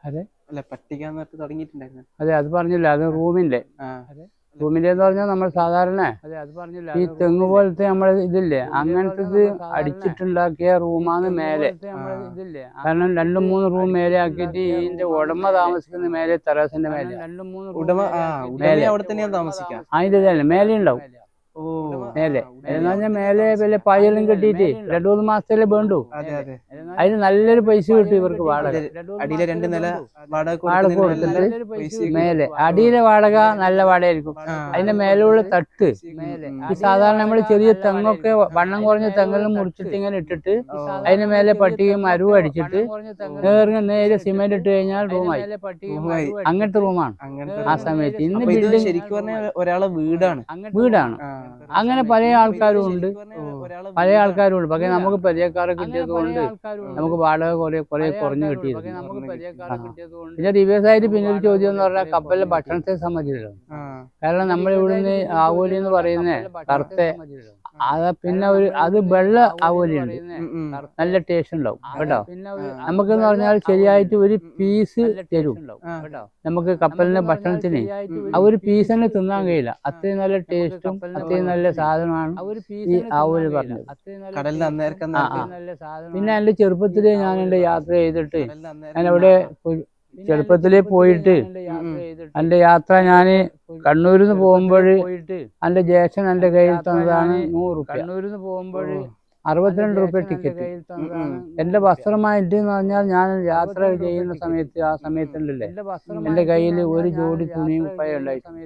അതെ അല്ല പട്ടിക തുടങ്ങിയിട്ടുണ്ടായിരുന്നു. അതെ, അത് പറഞ്ഞില്ല, അത് റൂമിന്റെ റൂമിന്റെ എന്ന് പറഞ്ഞാൽ നമ്മൾ സാധാരണ ഈ തെങ്ങ് പോലത്തെ നമ്മൾ ഇതില്ലേ അങ്ങനത്തെ അടിച്ചിട്ടുണ്ടാക്കിയ റൂമാണ് മേലെ. കാരണം 2-3 റൂം മേലെ ആക്കിയിട്ട് ഇതിന്റെ ഉടമ താമസിക്കുന്ന മേലെ ടെറസിന്റെ മേലെ അവിടെ തന്നെയാണ് താമസിക്കാം. അതിന്റെ തന്നെ മേലെ ഉണ്ടാവും. മേലെ എന്ന് പറഞ്ഞാൽ മേലെ വല്ല പായെല്ലാം കെട്ടിയിട്ട് 2-3 മാസത്തിലേ വേണ്ടു. അതിന് നല്ലൊരു പൈസ കിട്ടും ഇവർക്ക് വാടക. അടിയിലെ 2 നില വാടക കൊടുത്തിട്ട് മേലെ അടിയിലെ വാടക നല്ല വാടകയായിരിക്കും. അതിന്റെ മേലുള്ള തട്ട് ഈ സാധാരണ നമ്മൾ ചെറിയ തെങ്ങൊക്കെ വണ്ണം കുറഞ്ഞ തെങ്ങെല്ലാം മുറിച്ചിട്ട് ഇങ്ങനെ ഇട്ടിട്ട് അതിന്റെ മേലെ പട്ടികയും മരവും അടിച്ചിട്ട് നേരെ സിമെന്റ് ഇട്ട് കഴിഞ്ഞാൽ റൂമായി. അങ്ങനത്തെ റൂമാണ് ആ സമയത്ത്. ഇന്ന് ബിൽഡിംഗ് ശരിക്കും പറഞ്ഞാൽ ഒരാളെ വീടാണ്. അങ്ങനെ പല ആൾക്കാരും ഉണ്ട്. പക്ഷെ നമുക്ക് പരിചയക്കാരെ കിട്ടിയത് കൊണ്ട് നമുക്ക് വാടക കുറെ കുറഞ്ഞു കിട്ടിയിരുന്നു. പിന്നെ ദിവസമായിട്ട് പിന്നെ ഒരു ചോദ്യം എന്ന് പറഞ്ഞാൽ കപ്പലിലെ ഭക്ഷണത്തെ സംബന്ധിച്ചില്ല. കാരണം നമ്മൾ ഇവിടുന്ന് ആവോലി എന്ന് പറയുന്ന കറുത്ത പിന്നെ അത് വെള്ള ആവോലിയുണ്ട്, നല്ല ടേസ്റ്റ് ഉണ്ടാവും കേട്ടോ. നമുക്കെന്ന് പറഞ്ഞാൽ ശരിയായിട്ട് ഒരു പീസ് തരും നമുക്ക് കപ്പലിന്റെ ഭക്ഷണത്തിന്. ആ ഒരു പീസ് തന്നെ തിന്നാൻ കഴിയില്ല, അത്രയും നല്ല ടേസ്റ്റും അത്രയും നല്ല സാധനമാണ് ഈ ആവോലി പറഞ്ഞത്. പിന്നെ എന്റെ ചെറുപ്പത്തില് ഞാൻ എന്റെ യാത്ര ചെയ്തിട്ട് ഞാനവിടെ ചെറുപ്പത്തിലേ പോയിട്ട് എന്റെ യാത്ര ഞാന് കണ്ണൂരിൽ നിന്ന് പോകുമ്പോൾ എന്റെ ജ്യേഷ്ഠൻ എന്റെ കയ്യിൽ തന്നതാണ് 100 രൂപ. കണ്ണൂരിൽ നിന്ന് പോകുമ്പോൾ 62 രൂപ ടിക്കറ്റ്. എന്റെ വസ്ത്രമായിട്ട് എന്ന് പറഞ്ഞാൽ ഞാൻ യാത്ര ചെയ്യുന്ന സമയത്ത് ആ സമയത്തുണ്ടല്ലേ എന്റെ കയ്യിൽ ഒരു ജോഡി തുണിയും കുപ്പായം ഉണ്ടായിരുന്നു.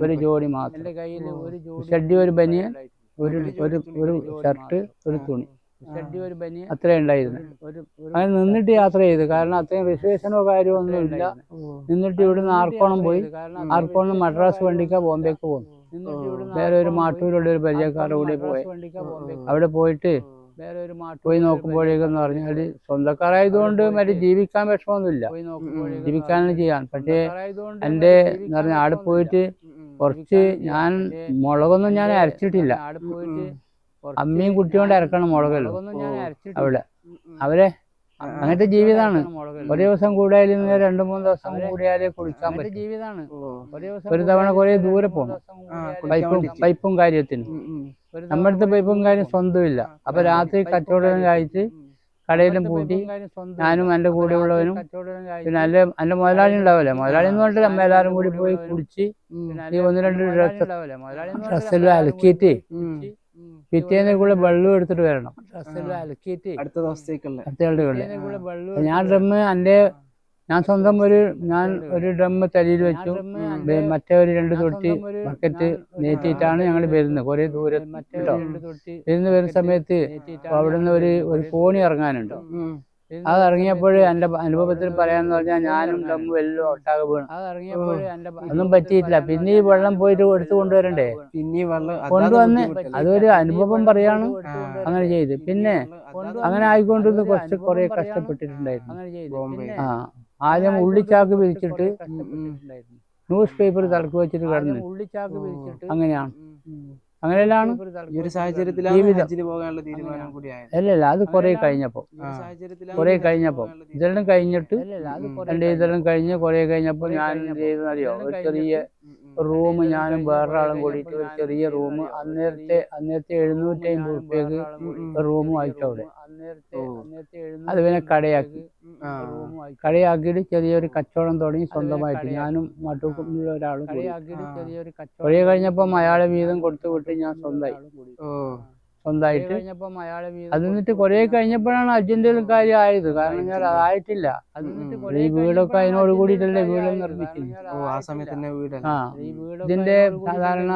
ഒരു ജോഡി മാത്രം. ഷഡ്ഡി, ഒരു ബനിയൻ, ഒരു ഷർട്ട്, ഒരു തുണി, അത്രേ ഉണ്ടായിരുന്നു. അങ്ങനെ നിന്നിട്ട് യാത്ര ചെയ്തു. കാരണം അത്രയും റിസർവേഷനോ കാര്യമോ ഒന്നും ഇല്ല. നിന്നിട്ട് ഇവിടുന്ന് ആർക്കോണം പോയി. ആർക്കോണം മദ്രാസ് വണ്ടിക്ക ബോംബെക്ക് പോകുന്നു. വേറെ ഒരു മാട്ടൂരുള്ള ഒരു പരിചയക്കാരുടെ കൂടെ പോയി. അവിടെ പോയിട്ട് പോയി നോക്കുമ്പോഴേക്കെന്ന് പറഞ്ഞാൽ സ്വന്തക്കാരായതുകൊണ്ട് മറ്റേ ജീവിക്കാൻ വിഷമമൊന്നുമില്ല, ജീവിക്കാനും ചെയ്യാൻ. പക്ഷേ എൻ്റെ എന്ന് പറഞ്ഞാൽ ആടെ പോയിട്ട് കുറച്ച് ഞാൻ മുളകൊന്നും ഞാൻ അരച്ചിട്ടില്ല. അമ്മയും കുട്ടിയോണ്ട് അരക്കണം മുളകല്ലോ അവിടെ. അങ്ങനത്തെ ജീവിതമാണ്. ഒരു ദിവസം കൂടിയാലും 2-3 ദിവസം കൂടിയാലേ കുളിക്കാൻ പറ്റും ജീവിതമാണ്. ഒരു തവണ കുറെ ദൂരെ പോകണം പൈപ്പും കാര്യത്തിനും. നമ്മുടെ പൈപ്പും കാര്യം സ്വന്തമില്ല. അപ്പൊ രാത്രി കച്ചവടം കഴിച്ച് കടയിലും പൂട്ടി ഞാനും എൻ്റെ കൂടെ ഉള്ളവനും പിന്നെ എൻ്റെ മുതലാളി ഉണ്ടാവില്ല. മുതലാളി എന്ന് പറഞ്ഞിട്ട് നമ്മ എല്ലാവരും കൂടി പോയി കുളിച്ച് ഈ 1-2 ഡ്രസ്സെല്ലാം അലക്കിയിട്ട് പിറ്റേന്ന് കൂടെ വെള്ളം എടുത്തിട്ട് വരണം. അടുത്ത ദിവസത്തേക്കുള്ള ഞാൻ സ്വന്തം ഒരു ഡ്രം തലയിൽ വെച്ചു. മറ്റേ ഒരു 2 തൊട്ടി ബക്കറ്റ് നേറ്റിയിട്ടാണ് ഞങ്ങൾ വരുന്നത്. കുറെ ദൂരം വരുന്ന സമയത്ത് അവിടുന്ന് ഒരു കോണി ഇറങ്ങാനുണ്ട്. അത് ഇറങ്ങിയപ്പോൾ എൻ്റെ അനുഭവത്തിൽ പറയാന്ന് പറഞ്ഞാൽ ഞാനും ഡമ്മും എല്ലാം ഒട്ടാകെ വീണു. ഒന്നും പറ്റിയിട്ടില്ല. പിന്നെ ഈ വെള്ളം പോയിട്ട് എടുത്തു കൊണ്ടുവരണ്ടേ. കൊണ്ടുവന്ന് അതൊരു അനുഭവം പറയാണ്. അങ്ങനെ ചെയ്ത് പിന്നെ അങ്ങനെ ആയിക്കൊണ്ടിരുന്ന് കുറെ കഷ്ടപ്പെട്ടിട്ടുണ്ടായിരുന്നു. ആദ്യം ഉള്ളിച്ചാക്ക് വിരിച്ചിട്ട് ന്യൂസ് പേപ്പർ തലക്ക് വെച്ചിട്ട് കിടന്ന് അങ്ങനെയാണ്. അങ്ങനെയെല്ലാം അല്ലല്ല, അത് കുറെ കഴിഞ്ഞപ്പോ ഇതെല്ലാം കഴിഞ്ഞിട്ട് ഇതെല്ലാം കഴിഞ്ഞ് കുറെ കഴിഞ്ഞപ്പോ ഞാൻ എന്ത് ചെയ്തെന്നറിയോ, ഒരു ചെറിയ റൂം ഞാനും വേറൊരാളും കൂടിയിട്ട് ഒരു ചെറിയ റൂം അന്നേരത്തെ 750 രൂപയ്ക്ക് റൂം വായിച്ചു അവിടെ. അത് പിന്നെ കടയാക്കിയിട്ട് ചെറിയൊരു കച്ചവടം തുടങ്ങി സ്വന്തമായിട്ട് ഞാനും മറ്റുള്ള ഒരാളും കൂടി. കുറെ കഴിഞ്ഞപ്പം അയാളെ വീതം കൊടുത്തു വിട്ട് ഞാൻ സ്വന്തമായിട്ട് അത് എന്നിട്ട് കുറെ കഴിഞ്ഞപ്പോഴാണ് അർജന്റീന കാര്യം ആയത്. കാരണം ഞാൻ അതായിട്ടില്ല. ഈ വീടൊക്കെ അതിനോട് കൂടിയിട്ടല്ലേ വീട് നിർമ്മിക്കുന്നത്. ഇതിന്റെ സാധാരണ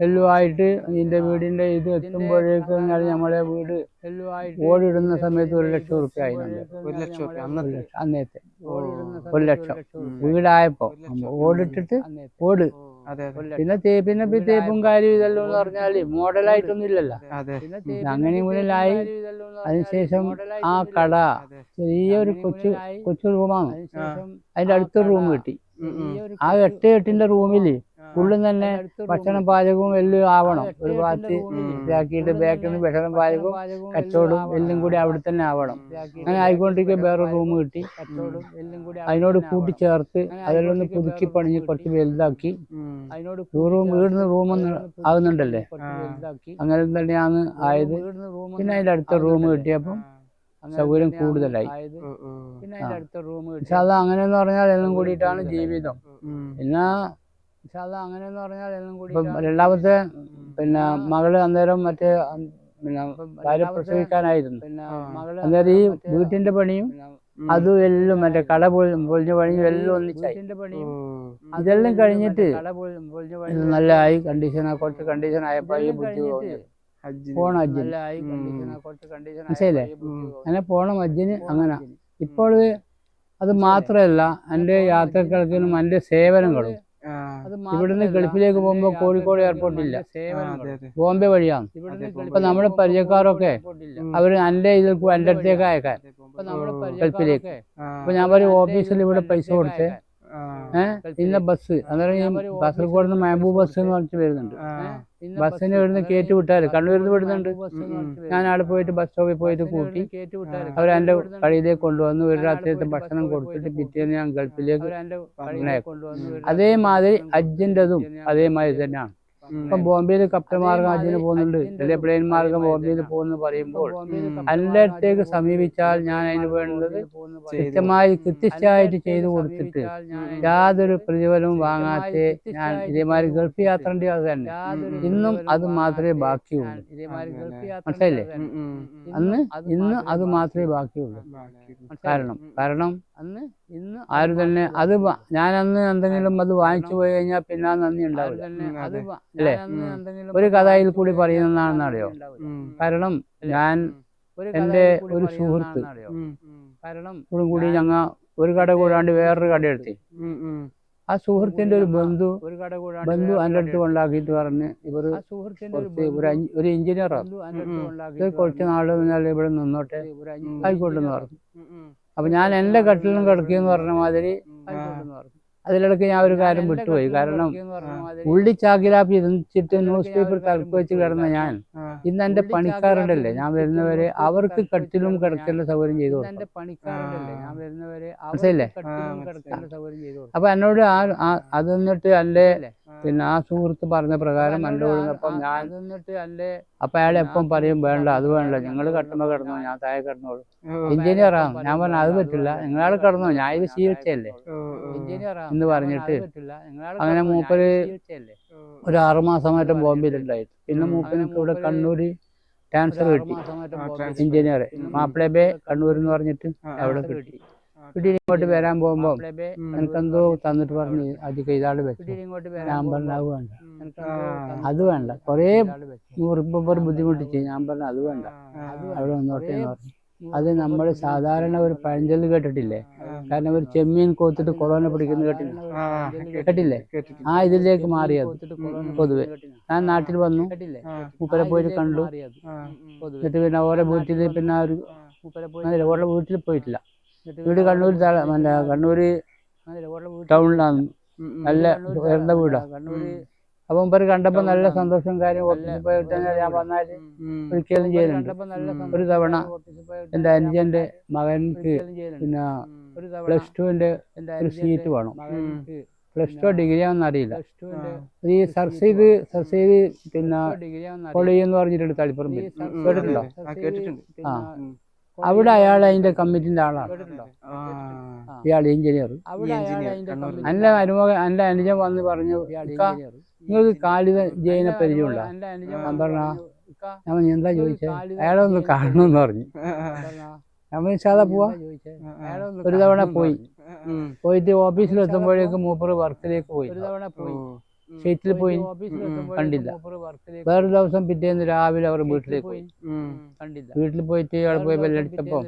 എല്ലുമായിട്ട് ഇതിന്റെ വീടിന്റെ ഇത് എത്തുമ്പോഴേക്ക് നമ്മളെ വീട് ഓടിടുന്ന സമയത്ത് 1 ലക്ഷം റുപ്യ ആയിരുന്നു. അന്നേരത്തെ 1 ലക്ഷം വീടായപ്പോ ഓടിട്ടിട്ട് പിന്നെ തേപ്പും കാര്യം ഇതെല്ലാം എന്ന് പറഞ്ഞാല് മോഡലായിട്ടൊന്നും ഇല്ലല്ലോ. അങ്ങനെ മുതലായി. അതിനുശേഷം ആ കട ചെറിയൊരു കൊച്ചു റൂമാണ്. അതിന്റെ അടുത്തൊരു റൂം കിട്ടി. ആ 8-8 റൂമില് ഉള്ളിൽ തന്നെ ഭക്ഷണം പാചകവും എല്ലാം ആവണം. ഒരു ഭാഗത്ത് ഇതാക്കിയിട്ട് ബാക്കിൽ നിന്ന് ഭക്ഷണം പാചകവും കച്ചവടവും എല്ലാം കൂടി അവിടെ തന്നെ ആവണം. അങ്ങനെ ആയിക്കൊണ്ടിരിക്കുക വേറെ റൂം കിട്ടി. അതിനോട് കൂട്ടിച്ചേർത്ത് അതെല്ലാം ഒന്ന് പുതുക്കി പണിഞ്ഞ് കുറച്ച് വലുതാക്കി. വീടിന് റൂമൊന്നും ആകുന്നുണ്ടല്ലേ, അങ്ങനെ തന്നെയാണ് ആയത്. പിന്നെ അതിന്റെ അടുത്ത റൂം കിട്ടിയപ്പം സൗകര്യം കൂടുതലായി. പക്ഷെ അത് അങ്ങനെയെന്ന് പറഞ്ഞാൽ എല്ലാം കൂടിയിട്ടാണ് ജീവിതം. പിന്നെ അങ്ങനെയെന്ന് പറഞ്ഞാൽ എല്ലാം കൂടി രണ്ടാമത്തെ പിന്നെ മകള് അന്നേരം മറ്റേ പിന്നെ ഭാര്യ പ്രസവിക്കാനായിരുന്നു. അന്നേരം ഈ വീട്ടിന്റെ പണിയും അതും എല്ലാം മറ്റേ കട പൊളിഞ്ഞ പണിയും എല്ലാം ഒന്നിച്ചായി. ഇതെല്ലാം കഴിഞ്ഞിട്ട് നല്ല ആയി കുറച്ച് കണ്ടീഷൻ ആയപ്പോ ഈ ബുദ്ധി പോണ ഹജ്ജിന് മനസ്സിലേ, അങ്ങനെ പോണം ഹജ്ജിന്. അങ്ങനെ ഇപ്പോൾ അത് മാത്രമല്ല, എൻ്റെ യാത്രകൾക്കും എൻ്റെ സേവനങ്ങളും ഇവിടുന്ന് ഗൾഫിലേക്ക് പോകുമ്പോ കോഴിക്കോട് എയർപോർട്ടില്ല, ബോംബെ വഴിയാണ്. ഇപ്പൊ നമ്മുടെ പരിചയക്കാരൊക്കെ അവര് എൻ്റെ അടുത്തേക്ക് അയക്കാൻ ഗൾഫിലേക്ക്. അപ്പൊ ഞാൻ പറയും ഓഫീസിൽ ഇവിടെ പൈസ കൊടുത്ത് ഇന്ന ബസ്, അന്നേരം കാസർഗോഡ് നിന്ന് മെഹബൂബ് ബസ് എന്ന് പറഞ്ഞിട്ട് വരുന്നുണ്ട്. ബസ്സിന് ഇവിടുന്ന് കയറ്റി വിട്ടാൽ കണ്ണൂരിൽ നിന്ന് വിടുന്നുണ്ട്. ഞാൻ അവിടെ പോയിട്ട് ബസ് സ്റ്റോപ്പിൽ പോയിട്ട് കൂട്ടി അവർ എൻ്റെ കടയിലേക്ക് കൊണ്ടുവന്ന് ഒരു രാത്രിയത്തെ ഭക്ഷണം കൊടുത്തിട്ട് പിറ്റേന്ന് ഞാൻ ഗൾഫിലേക്ക് അതേമാതിരി ഹജ്ജിൻ്റെതും അതേമാതിരി തന്നെയാണ്. ഇപ്പം ബോംബെയിൽ കപ്പൽ മാർഗം ഹജ്ജിന് പോകുന്നുണ്ട്, അല്ലെ പ്ലെയിൻ മാർഗം ബോംബെയിൽ പോകുന്നു പറയുമ്പോൾ എൻ്റെ അടുത്തേക്ക് സമീപിച്ചാൽ ഞാൻ അതിന് വേണ്ടത് കൃത്യമായിട്ട് ചെയ്തു കൊടുത്തിട്ട് യാതൊരു പ്രതിഫലവും വാങ്ങാതെ ഞാൻ ഇതേമാതിരി ഗൾഫ് യാത്രൻ്റെ അത് തന്നെ ഇന്നും അത് മാത്രമേ ബാക്കിയുള്ളൂ. മനസ്സിലായില്ലേ? ഇന്ന് അത് മാത്രമേ ബാക്കിയുള്ളൂ. കാരണം ആരും തന്നെ അത് ഞാനന്ന് എന്തെങ്കിലും അത് വാങ്ങിച്ചു പോയി കഴിഞ്ഞാൽ പിന്നെ ആ നന്ദി ഉണ്ടാവില്ല, അല്ലേ? ഒരു കഥയിൽ കൂടി പറയുന്നതാണെന്നറിയോ? കാരണം ഞാൻ എൻ്റെ ഒരു സുഹൃത്ത് കൂടി ഞങ്ങ ഒരു കട കൂടാണ്ട് വേറൊരു കട എടുത്തി. ആ സുഹൃത്തിന്റെ ഒരു ബന്ധു എൻ്റെ അടുത്ത് കൊണ്ടാക്കിയിട്ട് പറഞ്ഞ് ഇവർ ഒരു എഞ്ചിനീയറാണ്, ഇത് കുറച്ച് നാള് ഇവിടെ നിന്നോട്ടെ, ആയിക്കോട്ടെന്ന് പറഞ്ഞു. അപ്പൊ ഞാൻ എൻ്റെ കട്ടിലും കിടക്കിയെന്ന് പറഞ്ഞ മാതിരി അതിലിടയ്ക്ക് ഞാൻ ഒരു കാര്യം വിട്ടുപോയി. കാരണം ഉള്ളിച്ചാക്കിലാപ്പി ഇരുന്നിട്ട് ന്യൂസ് പേപ്പർ തലക്ക് വെച്ച് കിടന്ന ഞാൻ ഇന്ന് എൻ്റെ പണിക്കാരുണ്ടല്ലേ, ഞാൻ വരുന്നവരെ അവർക്ക് കട്ടിലും കിടക്കേണ്ട സൗകര്യം ചെയ്തു കൊടുക്കും. മനസ്സിലല്ലേ? അപ്പൊ എന്നോട് അത് നിന്നിട്ട് എൻ്റെ പിന്നെ ആ സുഹൃത്ത് പറഞ്ഞ പ്രകാരം എൻ്റെ കൂടെ ഞാൻ അപ്പൊ അയാളെ എപ്പം പറയും വേണ്ട അത് വേണ്ട, നിങ്ങൾ കട്ടുമ്പോ കിടന്നോ, ഞാൻ താഴെ കിടന്നോളൂ, എഞ്ചിനീയറാണ്. ഞാൻ പറഞ്ഞു അത് പറ്റില്ല, നിങ്ങളാൾ കിടന്നോ, ഞാൻ ഇത് ശീലിച്ചല്ലേ എന്ന് പറഞ്ഞിട്ട് അങ്ങനെ മൂപ്പര് ഒരു 6 മാസമായിട്ട് ബോംബെയിലുണ്ടായിട്ട്. പിന്നെ മൂപ്പനക്ക് ഇവിടെ കണ്ണൂര് ട്രാൻസ്ഫർ കിട്ടി, എഞ്ചിനീയർ മാപ്പിളബേ കണ്ണൂർ എന്ന് പറഞ്ഞിട്ട് അവിടെ കിട്ടി. ഇങ്ങോട്ട് വരാൻ പോകുമ്പോ എനിക്കെന്തോ തന്നിട്ട് പറഞ്ഞു അധികം ഇതാള് വെച്ചു. ഞാൻ പറഞ്ഞു അത് വേണ്ട, കൊറേ മുറിപ്പർ ബുദ്ധിമുട്ടിച്ച്. ഞാൻ പറഞ്ഞു അത് വേണ്ട, അവിടെ വന്നോട്ടെ എന്ന് പറഞ്ഞു. അത് നമ്മൾ സാധാരണ ഒരു പഴഞ്ചൊല്ല് കേട്ടിട്ടില്ലേ? കാരണം ഒരു ചെമ്മീൻ കോത്തിട്ട് കൊളോനെ പിടിക്കുന്ന കേട്ടില്ലേ? ആ ഇതിലേക്ക് മാറിയത് പൊതുവെ. ഞാൻ നാട്ടിൽ വന്നു, മൂപ്പരെ പോയിട്ട് കണ്ടു. എന്നിട്ട് പിന്നെ ഓരോ വീട്ടിൽ പിന്നെ ഓരോ വീട്ടിൽ പോയിട്ടില്ല. വീട് കണ്ണൂർ കണ്ണൂര് ടൗണിലാണ്, നല്ല ഉയർന്ന വീടാ. അപ്പം ഇവർ കണ്ടപ്പോ നല്ല സന്തോഷം കാര്യം. ഓഫീസിൽ പോയിട്ട് ഞാൻ വന്നാല് ഒരിക്കലും ചെയ്യുന്നുണ്ട്. ഒരു തവണ എൻ്റെ അനുജന്റെ മകൻക്ക് പിന്നെ +2 ഒരു സീറ്റ് വേണം. +2 ഡിഗ്രിയാണെന്ന് അറിയില്ല. ഈ സർസീദ് പിന്നെ കോളേജ് എന്ന് പറഞ്ഞിട്ടുണ്ട് തളിപ്പറമ്പിൽ, കേട്ടിട്ടുണ്ടോ? ആ, അവിടെ അയാൾ അതിന്റെ കമ്മിറ്റിന്റെ ആളാണ്. ഇയാൾ എഞ്ചിനീയർ. എൻ്റെ അനുജൻ വന്ന് പറഞ്ഞു നിങ്ങൾക്ക് കാലിദ ജയിനെ പരിചയമുണ്ടോ? ഞാൻ പറഞ്ഞ ഞാൻ എന്താ ചോദിച്ചത്? അയാളൊന്ന് കാണണമെന്ന് പറഞ്ഞു. നമ്മൾ സാധാ പോവാ. ഒരു തവണ പോയിട്ട് ഓഫീസിലെത്തുമ്പോഴേക്കും മൂപ്പർ വർക്കിലേക്ക് പോയി, ഷീറ്റിൽ പോയി കണ്ടില്ല. വേറൊരു ദിവസം പിറ്റേന്ന് രാവിലെ അവർ വീട്ടിലേക്ക് പോയി കണ്ടില്ല. വീട്ടിൽ പോയിട്ട് അവിടെ പോയി ബെല്ലടിച്ചപ്പോ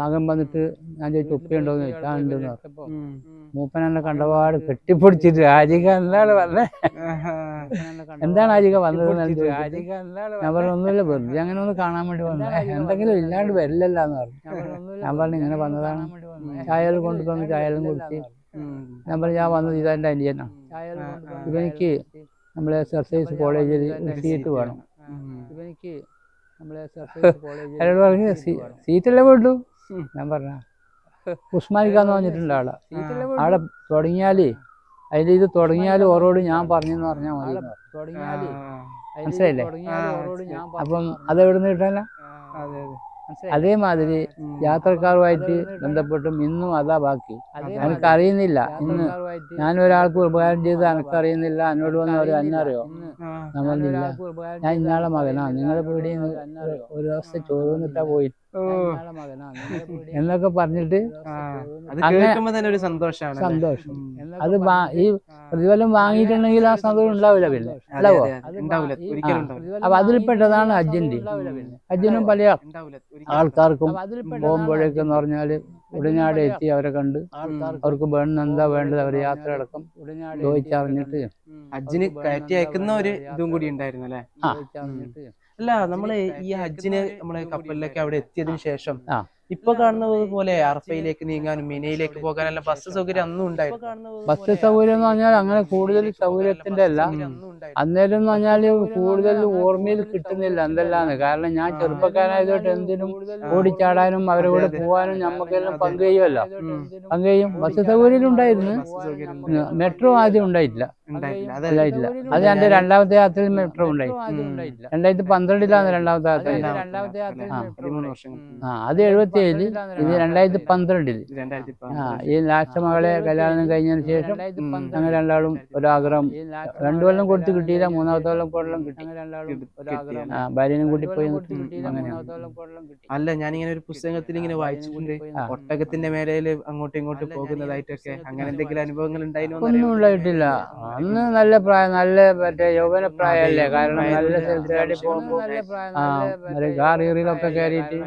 മകൻ വന്നിട്ട് ഞാൻ ചോദിച്ചു ഉപ്പയുണ്ടോന്ന് ചോദിച്ചു. ആ ഉണ്ടെന്ന് പറഞ്ഞു. മൂപ്പൻ എന്നെ കണ്ടപാട് കെട്ടിപ്പൊടിച്ചിട്ട് ആജിക എന്താണ് പറഞ്ഞേ, എന്താണ് ആജിക വന്നത്? ഞാൻ പറഞ്ഞു ഒന്നുമില്ല, വെറുതെ അങ്ങനെ ഒന്ന് കാണാൻ വേണ്ടി വന്നേ, എന്തെങ്കിലും ഇല്ലാണ്ട് വരില്ലല്ലോ എന്ന് പറഞ്ഞു. ഞാൻ പറഞ്ഞു ഇങ്ങനെ വന്നതാണ്. ചായകൾ കൊണ്ടുതന്നു, ചായകളും കുടിച്ച് ഞാൻ പറഞ്ഞു ഞാൻ വന്നത് ഇതെൻ്റെ അനിയനാണ്, ഇവനിക്ക് നമ്മളെ എക്സർസൈസ് കോളേജിൽ സീറ്റ് വേണം. അയാളോട് പറഞ്ഞു സീറ്റല്ലേ വേണ്ടു. ഞാൻ പറഞ്ഞ ഉസ്മാനിക്കാന്ന് പറഞ്ഞിട്ടുണ്ട് ആളെ. ആളെ തുടങ്ങിയാല് അതിൽ ഇത് തുടങ്ങിയാല് ഓരോട് ഞാൻ പറഞ്ഞെന്ന് പറഞ്ഞാൽ മതി. മനസ്സിലായില്ലേ? അപ്പം അതെവിടുന്ന് കിട്ടാന? അതേമാതിരി യാത്രക്കാരുമായിട്ട് ബന്ധപ്പെട്ടും ഇന്നും അതാ ബാക്കി. എനിക്കറിയുന്നില്ല, ഇന്ന് ഞാനൊരാൾക്ക് ഉപകാരം ചെയ്ത് എനിക്കറിയുന്നില്ല, എന്നോട് വന്ന് ഒരു അന്നറിയോ നമ്മളില്ല, ഞാൻ ഇന്നാളെ മകനാ, നിങ്ങളെ പേടിയിൽ ഒരു ദിവസം ചോദിട്ടാ പോയി എന്നൊക്കെ പറഞ്ഞിട്ട് സന്തോഷം. അത് ഈ പ്രതിഫലം വാങ്ങിയിട്ടുണ്ടെങ്കിൽ ആ സന്തോഷം ഉണ്ടാവില്ല. പിന്നെ ഉണ്ടാവോ? അപ്പൊ അതിൽപ്പെട്ടതാണ് ഹജ്ജിന്റെ. ഹജ്ജിനും പല ആൾക്കാർക്കും പോകുമ്പോഴേക്കെന്ന് പറഞ്ഞാല് ഉടനാട് എത്തി അവരെ കണ്ട് അവർക്ക് എന്താ വേണ്ടത് അവര് യാത്ര അടക്കം ചോദിച്ചറിഞ്ഞിട്ട് ഹജ്ജിന് കയറ്റി അയക്കുന്ന ഒരു ഇതും കൂടി ഉണ്ടായിരുന്നു അല്ലെ? അല്ല, നമ്മള് ഈ ഹജ്ജിന് നമ്മള് കപ്പലിലേക്ക് അവിടെ എത്തിയതിനു ശേഷം ഇപ്പൊ കാണുന്നത് പോലെ അറഫയിലേക്ക് നീങ്ങാനും മിനയിലേക്ക് പോകാനെല്ലാം ബസ് സൗകര്യം അന്നും ഉണ്ടായിരുന്നു. ബസ് സൗകര്യം എന്ന് പറഞ്ഞാൽ അങ്ങനെ കൂടുതൽ സൗകര്യത്തിന്റെ അല്ല. അന്നേരം എന്ന് പറഞ്ഞാല് കൂടുതൽ ഓർമ്മയിൽ കിട്ടുന്നില്ല എന്തെല്ലാന്ന്. കാരണം ഞാൻ ചെറുപ്പക്കാരായതുകൊണ്ട് എന്തിനും ഓടിച്ചാടാനും അവരെ കൂടെ പോകാനും നമുക്കെല്ലാം പങ്കുചെയ്യുമല്ലോ. പങ്കുചെയ്യും. ബസ് സൗകര്യം ഉണ്ടായിരുന്നു. മെട്രോ ആദ്യം ഉണ്ടായിട്ടില്ല. അത് എന്റെ രണ്ടാമത്തെ യാത്രയിൽ മെട്രോ ഉണ്ടായി. 2012 രണ്ടാമത്തെ യാത്ര. അത് 77, ഇത് 2012. ഈ ലാസ്റ്റ് മകളെ കല്യാണം കഴിഞ്ഞതിന് ശേഷം ഞങ്ങൾ രണ്ടാളും ഒരാഗ്രഹം 2 കൊല്ലം കൊടുത്ത് കിട്ടിയില്ല, 3ാമത്തെ കൊല്ലം കിട്ടി. ഭാര്യനും കൂട്ടി പോയി. അല്ല, ഞാനിങ്ങനെ ഒരു പുസ്തകത്തിൽ ഇങ്ങനെ വായിച്ചിട്ടുണ്ട്, ഒട്ടകത്തിന്റെ മേലയിൽ അങ്ങോട്ടും ഇങ്ങോട്ടും പോകുന്നതായിട്ടൊക്കെ. അങ്ങനെ എന്തെങ്കിലും അനുഭവങ്ങൾ ഉണ്ടായിരുന്നു? ഒന്നും ഉണ്ടായിട്ടില്ല. അന്ന് നല്ല പ്രായം, നല്ല മറ്റേ യൗവന പ്രായമല്ലേ. കാരണം നല്ല സ്ഥലത്തേക്ക് പോകുമ്പോ കാറിലൊക്കെ കയറിയിട്ട്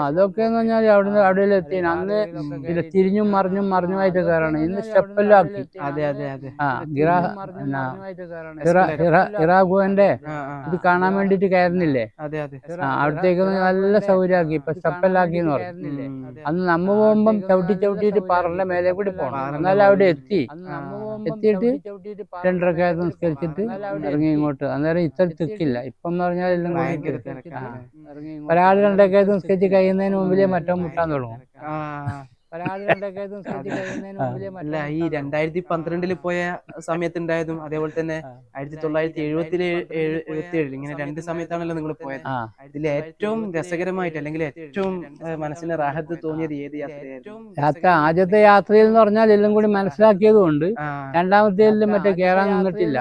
അതൊക്കെ എന്ന് പറഞ്ഞാൽ അവിടെ എത്തി. അന്ന് ഇത് തിരിഞ്ഞും മറിഞ്ഞുമായിട്ട് കയറണം. ഇന്ന് സ്റ്റെപ്പെല്ലാം ആക്കി. ഇറാഖുവിന്റെ ഇത് കാണാൻ വേണ്ടിട്ട് കയറുന്നില്ലേ, അവിടത്തേക്ക് നല്ല സൗകര്യമാക്കി. ഇപ്പൊ സ്റ്റെപ്പെല്ലാം ആക്കി എന്ന് പറഞ്ഞു. അന്ന് നമ്മ പോകുമ്പം ചവിട്ടിയിട്ട് പാറന്റെ മേലെ കൂടി പോകണം, എന്നാലും അവിടെ എത്തിയിട്ട് 2 റക്അത്ത് നിസ്കരിച്ചിട്ട് ഇറങ്ങി ഇങ്ങോട്ട്. അന്നേരം ഇത്ര തിക്കില്ല. ഇപ്പം എന്ന് പറഞ്ഞാൽ എല്ലാം ഒരാൾ 2 റക്അത്ത് നിസ്കരിച്ച് കഴിയുന്നതിന് മുമ്പിലേ മറ്റോ മുട്ടാൻ തുടങ്ങും. അല്ല, ഈ 2012 പോയ സമയത്തുണ്ടായതും അതേപോലെ തന്നെ 1977 ഇങ്ങനെ 2 സമയത്താണല്ലോ നിങ്ങൾ പോയത്. ഇതിൽ ഏറ്റവും രസകരമായിട്ട് അല്ലെങ്കിൽ ഏറ്റവും മനസ്സിന് റാഹത്ത് തോന്നിയത് ഏത് യാത്രയായിരുന്നു? ആദ്യത്തെ യാത്രയിൽ എന്ന് പറഞ്ഞാൽ എല്ലാം കൂടി മനസ്സിലാക്കിയത് കൊണ്ട് രണ്ടാമത്തേതിൽ മറ്റേ കയറാൻ നിന്നിട്ടില്ല.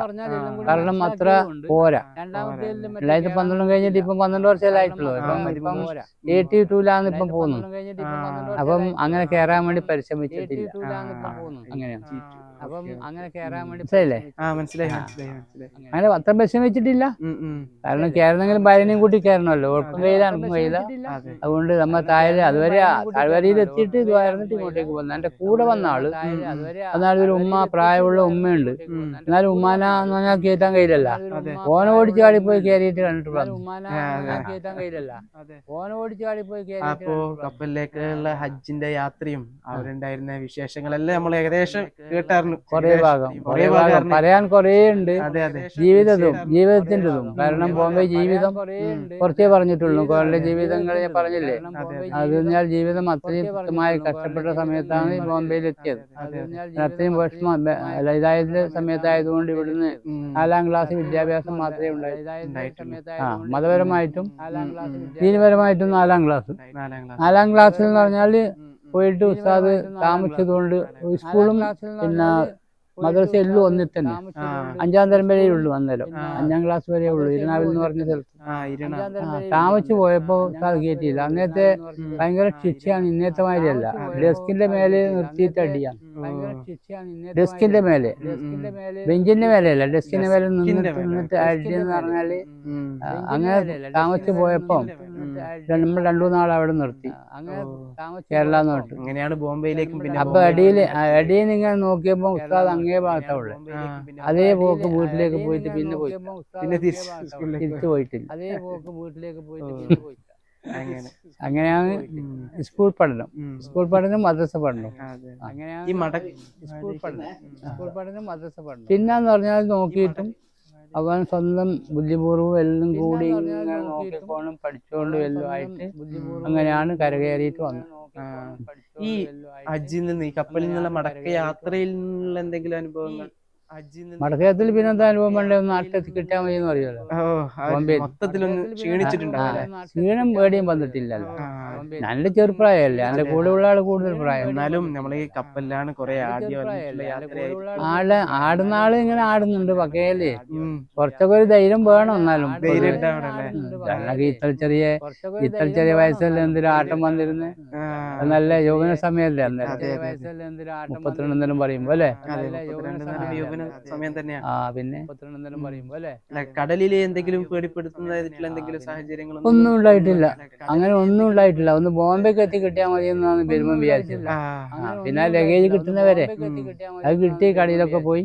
കാരണം അത്ര പോരാ. 2012 കഴിഞ്ഞിട്ട് ഇപ്പം 12 വർഷമായിട്ടുള്ളൂ. ഇപ്പം 82 ഇപ്പം പോകുന്നു. അപ്പം അങ്ങനെ കയറാൻ വേണ്ടി പരിശ്രമിച്ചിട്ടില്ല. മനസ്സിലായില്ലേ? അങ്ങനെ അത്ര പരിശ്രമിച്ചിട്ടില്ല. കാരണം കയറുന്നെങ്കിലും ഭാര്യനെയും കൂട്ടി കയറണമല്ലോ. ഉറപ്പും കയ്യില അണുപ്പും കയ്യില. അതുകൊണ്ട് നമ്മ താഴെ അതുവരെ താഴ്വരയിൽ എത്തിയിട്ട് ഇതുവായിരുന്നിട്ട് ഇങ്ങോട്ടേക്ക് പോകുന്നത്. എന്റെ കൂടെ വന്ന ആള് എന്നാലും ഒരു ഉമ്മ, പ്രായമുള്ള ഉമ്മയുണ്ട്. എന്നാലും ഉമ്മാന എന്ന് പറഞ്ഞാൽ കയറ്റാൻ കഴിയില്ലല്ല. ഓന ഓടിച്ച് ചാടിപ്പോയി കയറിയിട്ട് കണ്ടിട്ട് പറഞ്ഞു. കയറ്റാൻ കഴിയില്ലല്ല. ഓന ഓടിച്ച് ചാടിപ്പോയി അപ്പോ കപ്പലിലേക്കുള്ള ഹജ്ജിന്റെ യാത്രയും അവരുണ്ടായിരുന്ന വിശേഷങ്ങളെല്ലാം നമ്മൾ ഏകദേശം കേട്ടായിരുന്നു. കുറേ ഭാഗം പറയാൻ കുറേ ഉണ്ട്. ജീവിതത്തിൻ്റെതും. കാരണം ബോംബെ ജീവിതം കുറച്ചേ പറഞ്ഞിട്ടുള്ളൂ. കൊല്ലം ജീവിതങ്ങൾ ഞാൻ പറഞ്ഞില്ലേ. അത് കഴിഞ്ഞാൽ ജീവിതം അത്രയും കൃത്യമായി കഷ്ടപ്പെട്ട സമയത്താണ് ഈ ബോംബെയിൽ എത്തിയത്. അത്രയും വിഷമം ഇതായത് സമയത്തായതുകൊണ്ട് ഇവിടുന്ന് 4ാം ക്ലാസ് വിദ്യാഭ്യാസം മാത്രമേ ഉണ്ടായിട്ടുള്ളൂ. മതപരമായിട്ടും ദീനപരമായിട്ടും 4ാം ക്ലാസ്. 4ാം ക്ലാസ്സിൽ എന്ന് പറഞ്ഞാല് പോയിട്ട് ഉസ്താദ് താമസിച്ചതുകൊണ്ട് സ്കൂളും പിന്നെ മദ്രസ എല്ലാം ഒന്നിൽ തന്നെ. 5ാം തരം വരെ ഉള്ളൂ. അന്നേരം 5ാം ക്ലാസ് വരെ ഉള്ളൂ. ഇരുനാവിൽ എന്ന് പറഞ്ഞ സ്ഥലത്ത് താമസിച്ചു പോയപ്പോ ഉസ്താദ് കയറ്റിയില്ല. അന്നത്തെ ഭയങ്കര ശിക്ഷയാണ്. ഇന്നത്തെ മാതിരിയല്ല. ഡെസ്കിന്റെ മേലെ നിർത്തിയിട്ട് അടിയാണ്. ഡെസ്കിന്റെ മേലെ, ബെഞ്ചിന്റെ മേലെയല്ല, ഡെസ്കിന്റെ മേലെ നിന്നിട്ട് അടിയെന്ന് പറഞ്ഞാല് അങ്ങനെ താമസിച്ചു പോയപ്പോ നമ്മൾ 2-3 നാൾ അവിടെ നിർത്തി. കേരള നോട്ട്. അങ്ങനെയാണ് ബോംബെയിലേക്കും. അപ്പൊ അടിയിൽ ഇങ്ങനെ നോക്കിയപ്പോ ഉസ്താദ് അങ്ങേ ഭാഗത്തുള്ളു. അതേ പോക്ക് വീട്ടിലേക്ക് പോയിട്ട് പിന്നെ തിരിച്ചു പോയിട്ടില്ല. അങ്ങനെ അങ്ങനെയാണ് സ്കൂൾ പഠനം, സ്കൂൾ പഠനം മദ്രസ പഠനം. അതെ. അങ്ങനെയാണ് ഈ മട സ്കൂൾ പഠനം, സ്കൂൾ പഠനം മദ്രസ പഠനം. പിന്നെന്ന് പറഞ്ഞാൽ നോക്കിയിട്ടും അവൻ സ്വന്തം ബുദ്ധിപൂർവ്വം എല്ലാം കൂടി ഇങ്ങനെ നോക്കിക്കോണം പഠിച്ചുകൊണ്ടും എല്ലാം ആയിട്ട് അങ്ങനെയാണ് കരകയറിയിട്ട് വന്നത്. ഈ ഹജ്ജിൽ നിന്ന് ഈ കപ്പലിൽ നിന്നുള്ള മടക്ക യാത്രയിൽ നിന്നുള്ള എന്തെങ്കിലും അനുഭവങ്ങൾ? മടക്കത്തിൽ പിന്നെ എന്താ അനുഭവം വേണ്ടേ, ഒന്ന് നാട്ടിലെത്തി കിട്ടിയാൽ മതി എന്ന് പറയുമല്ലോ. മൊത്തത്തിലൊന്ന് ക്ഷീണിച്ചിട്ടുണ്ടാവില്ലേ? ക്ഷീണം പേടിയും വന്നിട്ടില്ലല്ലോ. നല്ല ചെറുപ്രായമല്ലേ, എന്റെ കൂടെ ഉള്ള ആള് കൂടുതൽ പ്രായം. എന്നാലും നമ്മൾ ഈ കപ്പലിലാണ് കുറെ ആടുന്ന ആള് ഇങ്ങനെ ആടുന്നുണ്ട് പക്കയല്ലേ. കുറച്ചൊക്കെ ഒരു ധൈര്യം വേണം. എന്നാലും ഇത്ര ചെറിയ വയസ്സല്ലേ എന്തൊരു ആട്ടം വന്നിരുന്ന്. നല്ല യൗവന സമയല്ലേ അന്നേരം, 32 എന്തെങ്കിലും പറയുമ്പോ അല്ലേ. സമയം തന്നെയാണ്. പിന്നെ 32 പറയുമ്പോ അല്ലേ. കടലിൽ എന്തെങ്കിലും പേടിപ്പെടുത്തുന്നതായിട്ടുള്ള എന്തെങ്കിലും സാഹചര്യങ്ങൾ ഒന്നും ഉണ്ടായിട്ടില്ല. അങ്ങനെ ഒന്നും ഉണ്ടായിട്ടില്ല. ഒന്ന് ബോംബെക്ക് എത്തി കിട്ടിയാൽ മതി എന്നാണ് വരുമ്പോ വിചാരിച്ചത്. പിന്നെ ലഗേജ് കിട്ടുന്നവരെ അത് കിട്ടി. കടയിലൊക്കെ പോയി.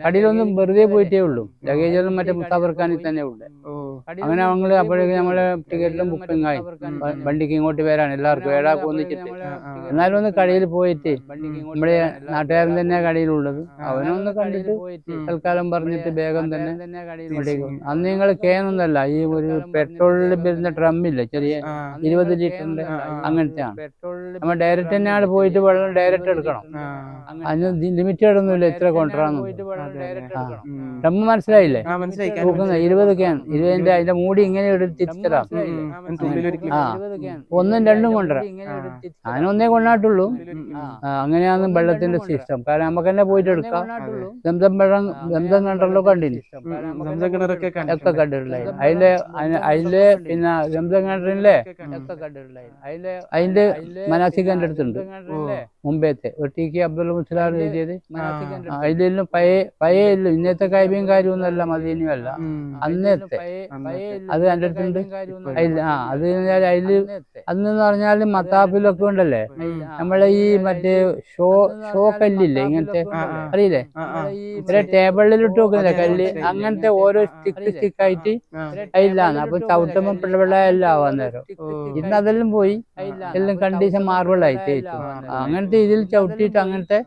കടയിലൊന്നും വെറുതെ പോയിട്ടേ ഉള്ളൂ. ലഗേജെല്ലാം മറ്റേ മുസാഫർഖാനിൽ തന്നെ ഉണ്ട്. അങ്ങനെ ഞങ്ങള് അപ്പോഴേക്കും നമ്മളെ ടിക്കറ്റിലും ബുക്കിംഗ് ആയി. വണ്ടിക്ക് ഇങ്ങോട്ട് വരാൻ എല്ലാവർക്കും ഏടാ ഒന്നിച്ചിട്ട്. എന്നാലും ഒന്ന് കടയിൽ പോയിട്ട്, നമ്മുടെ നാട്ടുകാരൻ തന്നെ കടയിലുള്ളത്, അവനൊന്ന് കണ്ടിട്ട് തൽക്കാലം പറഞ്ഞിട്ട് വേഗം തന്നെ ഇവിടേക്ക് വന്നു. അന്ന് നിങ്ങൾ കേനൊന്നല്ല, ഈ ഒരു പെട്രോളിൽ വരുന്ന ഡ്രമ്മില്ലേ ചെറിയ 20 ലിറ്ററിന്റെ, അങ്ങനത്തെയാണ്. നമ്മൾ ഡയറക്റ്റ് തന്നെയാണ് പോയിട്ട് വെള്ളം ഡയറക്റ്റ് എടുക്കണം. അതിന് ലിമിറ്റഡ് ഒന്നുമില്ല ഇത്ര കൊണ്ടുവരാന്ന്. ഡ്രമ്മ് മനസ്സിലായില്ലേ? തൂക്കുന്ന 20 ക്യാൻ, 20ന്റെ അതിന്റെ മൂടി ഇങ്ങനെ എടുത്ത് തിരിച്ചതാ. 1ഉം 2ഉം കൊണ്ടുവരാം. അതിനൊന്നേ കൊണ്ടാട്ടുള്ളൂ. അങ്ങനെയാണ് വെള്ളത്തിന്റെ സിസ്റ്റം. കാരണം നമുക്ക് തന്നെ പോയിട്ട് എടുക്കാം. ദംദം വെള്ളം, ദംദം കിണറല്ലോ കണ്ടിന്, ഒക്കെ കണ്ടിട്ടുണ്ടായി. അതിലെ പിന്നെ ദംദം കിണറിലെ അതിന്റെ മനാസിക് എന്റെ അടുത്തുണ്ട്. മുമ്പേത്തെ ഒട്ടിക്ക് അബ്ദുൽ മുസ്ലാർ എഴുതിയത്. അതിലെല്ലാം പഴയ ഇല്ല, ഇന്നത്തെ കൈബിയും കാര്യമൊന്നുമല്ല, മദീനയും അല്ല, അന്നത്തെ അത് എന്റെ അടുത്തുണ്ട്. അത് അതില് അന്നെന്ന് പറഞ്ഞാല് മത്താപ്പിലൊക്കെ ഉണ്ടല്ലേ, നമ്മളെ ഈ മറ്റേ ഷോ കല്ലില്ലേ ഇങ്ങനത്തെ, അറിയില്ലേ, ഇത്ര ടേബിളിലിട്ട് വെക്കുന്നില്ല കല്ല്, അങ്ങനത്തെ ഓരോ സ്റ്റിക്കായിട്ട് അതിലാണ്. അപ്പൊ ചവിട്ടുമ്പോ പിള്ളവെള്ള എല്ലാം ആവാൻ നേരം. ഇന്ന് അതെല്ലാം പോയി, എല്ലാം കണ്ടീഷൻ മാർബിളായി തേച്ചു. അങ്ങനത്തെ ഇതിൽ ചവിട്ടിയിട്ട് അങ്ങനത്തെ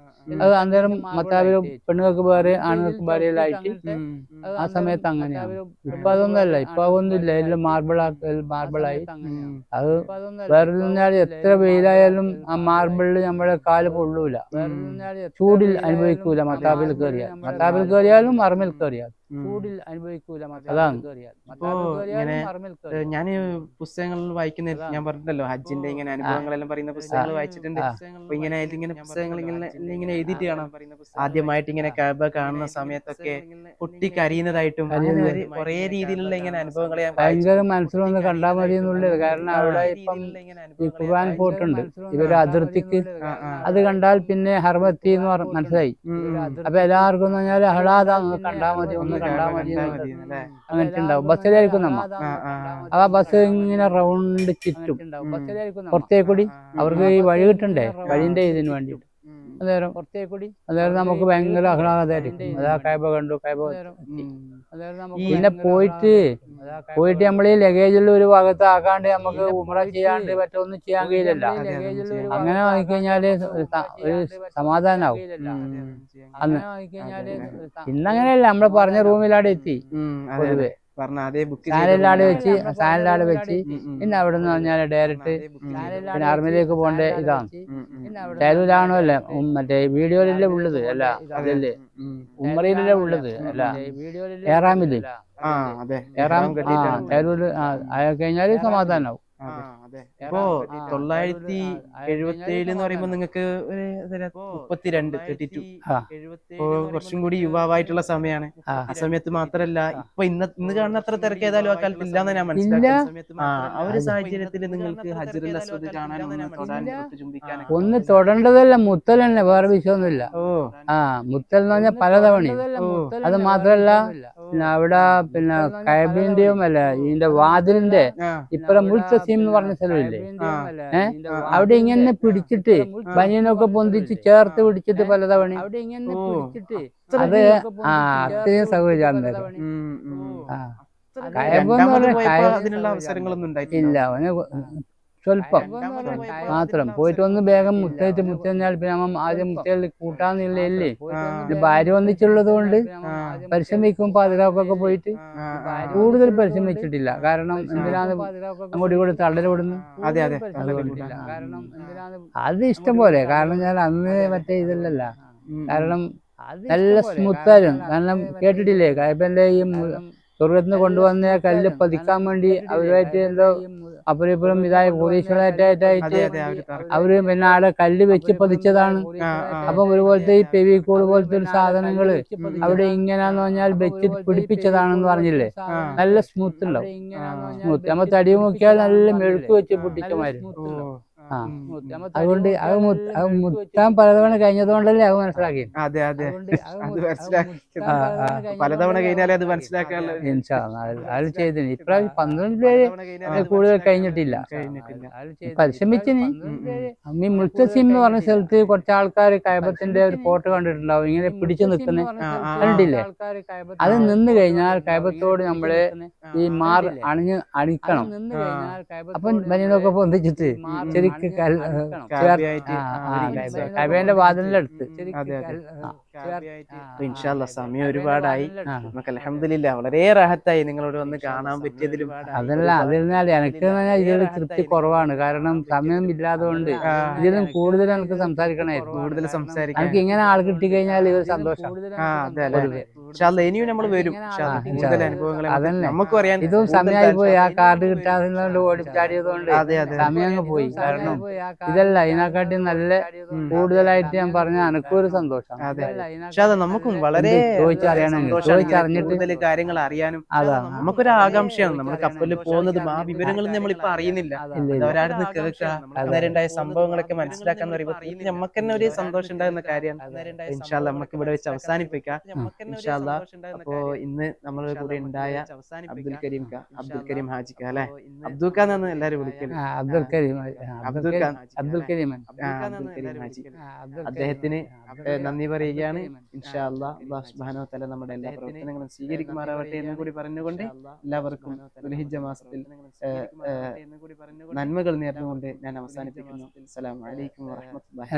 അത് അന്നേരം മത്താവിലും പെണ്ണുങ്ങൾക്ക് വേറെ ആണുങ്ങൾക്ക് വേറെ എല്ലാം ആയിട്ട് ആ സമയത്ത് അങ്ങനെയാണ്. ഇപ്പൊ അതൊന്നല്ല, ഇപ്പൊ അതൊന്നുമില്ല, എല്ലാം മാർബിളായി. അത് വേറെ പറഞ്ഞാൽ എത്ര വെയിലായാലും ആ മാർബിളിൽ നമ്മളെ കാല് പൊള്ളൂല, ചൂടിൽ അനുഭവിക്കൂല. മത്താബിൽ കയറിയാലും മറമിൽ കയറിയാലും ചൂടിൽ അനുഭവിക്കൂല. അതാണ്. ഞാൻ പുസ്തകങ്ങളിൽ വായിക്കുന്ന, ഞാൻ പറഞ്ഞിട്ടല്ലോ ഹജ്ജിന്റെ ഇങ്ങനെ അനുഭവങ്ങളെല്ലാം പറയുന്ന പുസ്തകങ്ങൾ വായിച്ചിട്ടുണ്ട്. അപ്പൊ ഇങ്ങനെ പുസ്തകങ്ങൾ ഇങ്ങനെ എഴുതിയിട്ട് കാണാം, ആദ്യമായിട്ട് ഇങ്ങനെ കഅബ കാണുന്ന സമയത്തൊക്കെ പൊട്ടിക്കരയുന്നതായിട്ടും കുറെ രീതിയിലുള്ള ഇങ്ങനെ അനുഭവങ്ങൾ ഭയങ്കര മനസ്സിലൊന്ന് കണ്ടാൽ മതി എന്നുള്ളത്. കാരണം അവിടെ ഇപ്പം ഈ ഖുർആൻ പോയിട്ടുണ്ട് ഇവര് അതിർത്തിക്ക്, അത് കണ്ടാൽ പിന്നെ ഹർമത്തി എന്ന് മനസ്സിലായി. അപ്പൊ എല്ലാവർക്കും എന്ന് പറഞ്ഞാൽ അഹ്ലാദാന്ന് കണ്ടാൽ മതി, ഒന്ന് കണ്ടാൽ മതി അങ്ങനത്തെ ഉണ്ടാവും. ബസ്സിലായിരിക്കും നമ്മ, ആ ബസ് ഇങ്ങനെ റൗണ്ട് ചുറ്റും പുറത്തേക്കൂടി അവർക്ക് ഈ വഴി കിട്ടണ്ടേ, വഴിന്റെ ഇതിന് വേണ്ടിയിട്ട്. അന്നേരം നമുക്ക് ഭയങ്കര ആഹ്ലാദമായിരിക്കും. അതാ കഅബ കണ്ടു, കഅബ. പിന്നെ പോയിട്ട് നമ്മൾ ഈ ലഗേജിൽ ഒരു ഭാഗത്ത് ആക്കാണ്ട് നമുക്ക് ഉംറ ചെയ്യാണ്ട് മറ്റൊന്നും ചെയ്യാൻ കഴിയില്ലല്ലോ. അങ്ങനെ ആയിക്കഴിഞ്ഞാല് ഒരു സമാധാനാവും. അന്ന് ഇന്നങ്ങനെയല്ല, നമ്മള് പറഞ്ഞ റൂമിലാടെ എത്തി പൊതുവെ സാലല്ലാട് വെച്ച് പിന്നെ അവിടെ നിന്ന് പറഞ്ഞാൽ ഡയറക്റ്റ് പിന്നെ ആർമിയിലേക്ക് പോകേണ്ട ഇതാണ്. ചാലൂലാണോ അല്ലേ മറ്റേ വീഡിയോയിലല്ലേ ഉള്ളത്, അല്ല അതില്ലേ ഉമ്മറയിലല്ലേ ഉള്ളത്, അല്ല ഏറാമില് ചാലൂര് ആയി കഴിഞ്ഞാല് സമാധാനാവും. ഇപ്പോ 977 എന്ന് പറയുമ്പോ നിങ്ങൾക്ക് 32 കുറച്ചും കൂടി യുവാവായിട്ടുള്ള സമയമാണ്. ആ സമയത്ത് മാത്രല്ല, ഇപ്പൊ ഇന്ന് കാണുന്ന അത്ര തിരക്ക് ഏതായാലും ആ കാലത്ത് ഇല്ലാന്ന് ഞാൻ മനസ്സിലാക്കി. ആ ഒരു സാഹചര്യത്തിൽ നിങ്ങൾക്ക് ഹജ്റുൽ അസ്വദ് കാണാനും ഒന്ന് തൊടേണ്ടതല്ല, മുത്തൽ തന്നെ, വേറെ വിഷയമൊന്നുമില്ല. മുത്തൽ എന്ന് പറഞ്ഞാൽ പലതവണ. അത് മാത്രല്ല പിന്നെ അവിടെ പിന്നെ കഅബിന്റെയും അല്ല ഇതിന്റെ വാതിലിന്റെ ഇപ്പുറം മുൽത്തസീം എന്ന് പറഞ്ഞ സ്ഥലമില്ലേ, അവിടെ ഇങ്ങനെ പിടിച്ചിട്ട് ബനിയനൊക്കെ പൊന്തിച്ച് ചേർത്ത് പിടിച്ചിട്ട് പലതവണ. അത് അത്രയും സൗകര്യം. രണ്ടാമത് പോയപ്പോ അതിനുള്ള അവസരങ്ങളൊന്നും ഉണ്ടായിട്ടില്ല. ഇല്ല, അവന് സ്വല്പം മാത്രം പോയിട്ട് ഒന്ന് വേഗം മുത്തേറ്റ് മുത്തഞ്ഞാൽ പിന്നെ നമ്മ ആദ്യം മുത്തേൽ കൂട്ടാന്നില്ലേ. ഭാര്യ ഒന്നിച്ചുള്ളത് കൊണ്ട് പരിശ്രമിക്കും പാതിരാക്കൊക്കെ പോയിട്ട് കൂടുതൽ പരിശ്രമിച്ചിട്ടില്ല. കാരണം എന്തിനാണ് അങ്ങോട്ട് കൂടി തള്ളലോടുന്നു. അതെ അതെ അത് ഇഷ്ടം പോലെ. കാരണം ഞാൻ അന്ന് മറ്റേ ഇതല്ലല്ല, കാരണം നല്ല സ്മൂത്തായിരുന്നു. കാരണം കേട്ടിട്ടില്ലേ കയ്പന്റെ ഈ സ്വർഗത്തിന് കൊണ്ടുവന്ന കല്ല് പതിക്കാൻ വേണ്ടി അവരുമായിട്ട് എന്തോ അപ്പുറം ഇതായ പോലീസുകളായിട്ടായിട്ട് അവര് പിന്നെ ആടെ കല്ല് വെച്ച് പതിച്ചതാണ്. അപ്പം ഒരുപോലത്തെ ഈ പെവിക്കോട് പോലത്തെ ഒരു സാധനങ്ങള് അവിടെ ഇങ്ങനെയാന്ന് പറഞ്ഞാൽ വെച്ച് പിടിപ്പിച്ചതാണെന്ന് പറഞ്ഞില്ലേ. നല്ല സ്മൂത്ത് ഉണ്ടാവും. സ്മൂത്ത് നമ്മ തടി നോക്കിയാൽ നല്ല മെഴുക്ക് വെച്ച് പൊട്ടിച്ചമായിരുന്നു. അതുകൊണ്ട് അത് മുത്താൻ പലതവണ കഴിഞ്ഞതുകൊണ്ടല്ലേ അത് മനസ്സിലാക്കി. അതെ അതെ അത് മനസ്സിലാക്കി. പലതവണ കഴിഞ്ഞാലേ അത് മനസ്സിലാക്കാനുള്ള അത് ചെയ്തിന്. ഇപ്രാവശ്യം 12 പേര് കൂടുതൽ കഴിഞ്ഞിട്ടില്ല. പരിശ്രമിച്ചിന്. ഈ മുൽത്തസിം എന്ന് പറഞ്ഞ സ്ഥലത്ത് കുറച്ച് ആൾക്കാർ കൈബത്തിന്റെ ഒരു ഫോട്ടോ കണ്ടിട്ടുണ്ടാവും, ഇങ്ങനെ പിടിച്ചു നിൽക്കുന്ന കണ്ടില്ലേ. അത് നിന്ന് കഴിഞ്ഞാൽ കൈബത്തോട് നമ്മള് ഈ മാർ അണിക്കണം. അപ്പം ബനിയനൊക്കെ പൊന്തിച്ചിട്ട് ശരിക്ക് കൈബന്റെ വാതിലിനടുത്ത്. ഇൻഷാല്ലാ സമയം ഒരുപാടായി. നമുക്ക് അൽഹംദുലില്ലാ വളരെ റാഹത്തായി നിങ്ങളോട് വന്ന് കാണാൻ പറ്റിയതിലും. അതല്ല അതിരുന്നാൽ എനിക്ക് ഇതിൽ തൃപ്തി കുറവാണ്. കാരണം സമയം ഇല്ലാത്തതുകൊണ്ട് ഇതിലും കൂടുതൽ എനിക്ക് സംസാരിക്കണമായിരുന്നു. കൂടുതൽ സംസാരിക്കാൻ എനിക്ക് ഇങ്ങനെ ആൾ കിട്ടി കഴിഞ്ഞാൽ ഇത് സന്തോഷം. ഇനിയും നമ്മൾ വരും. കൂടുതൽ അനുഭവങ്ങൾ നമുക്കും അറിയാൻ. ഇതും സമയമായി പോയി. ആ കാർഡ് കിട്ടാതെ ഓടിച്ചാടിയതുകൊണ്ട് സമയം അങ്ങ് പോയി. കാരണം ഇതല്ല ഇതിനെക്കാട്ടി നല്ല കൂടുതലായിട്ട് ഞാൻ പറഞ്ഞ എനക്കൊരു സന്തോഷം. നമുക്കും വളരെ ചോദിച്ചറിഞ്ഞിട്ട് കാര്യങ്ങൾ അറിയാനും നമുക്കൊരു ആകാംക്ഷയാണ്. നമ്മൾ കപ്പലിൽ പോകുന്നതും ആ വിവരങ്ങളൊന്നും നമ്മളിപ്പോ അറിയുന്നില്ല. അവരാടുന്ന് കേൾക്കുക, അന്നേരണ്ടായ സംഭവങ്ങളൊക്കെ മനസ്സിലാക്കാന്ന് പറയുമ്പോൾ നമുക്ക് തന്നെ ഒരു സന്തോഷം ഉണ്ടാകുന്ന കാര്യമാണ്. ഇൻഷാല്ലാ നമുക്ക് ഇവിടെ വെച്ച് അവസാനിപ്പിക്കാം. ഇൻഷാല്ലാ അപ്പോ ഇന്ന് നമ്മളുടെ കൂടെ ഉണ്ടായ അബ്ദുൽ കരീം ഹാജിക്ക അല്ലെ, അബ്ദുൽഖാന്നാണ് എല്ലാരും വിളിക്കല്. അബ്ദുൽ കരീം ഹാജി, അദ്ദേഹത്തിന് നന്ദി പറയുകയാണ്. ഇൻഷാ അല്ലാഹ് അല്ലാഹു സുബ്ഹാനഹു വ തആല നമ്മുടെ എല്ലാ പ്രവർത്തനങ്ങളും സ്വീകരിക്കുമാറാവട്ടെ എന്ന് കൂടി പറഞ്ഞുകൊണ്ട് എല്ലാവർക്കും ദുൽഹിജ്ജ മാസത്തിൽ നന്മകൾ നേർന്നുകൊണ്ട് ഞാൻ അവസാനിപ്പിക്കുന്നു. അസ്സലാമു അലൈക്കും വറഹ്മത്തുള്ളാഹി.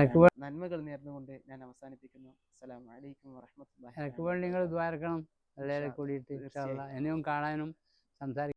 നന്മകൾ നേർന്നുകൊണ്ട് ഞാൻ അവസാനിപ്പിക്കുന്നു. അസ്സലാമു അലൈക്കും വറഹ്മത്തുള്ളാഹി. നിങ്ങൾ ദ്വാരക്കണം എല്ലാവരും കൂടിയിട്ട് ഇൻഷാ അല്ലാഹ് ഇനിയും കാണാനും സംസാരിക്കാനും.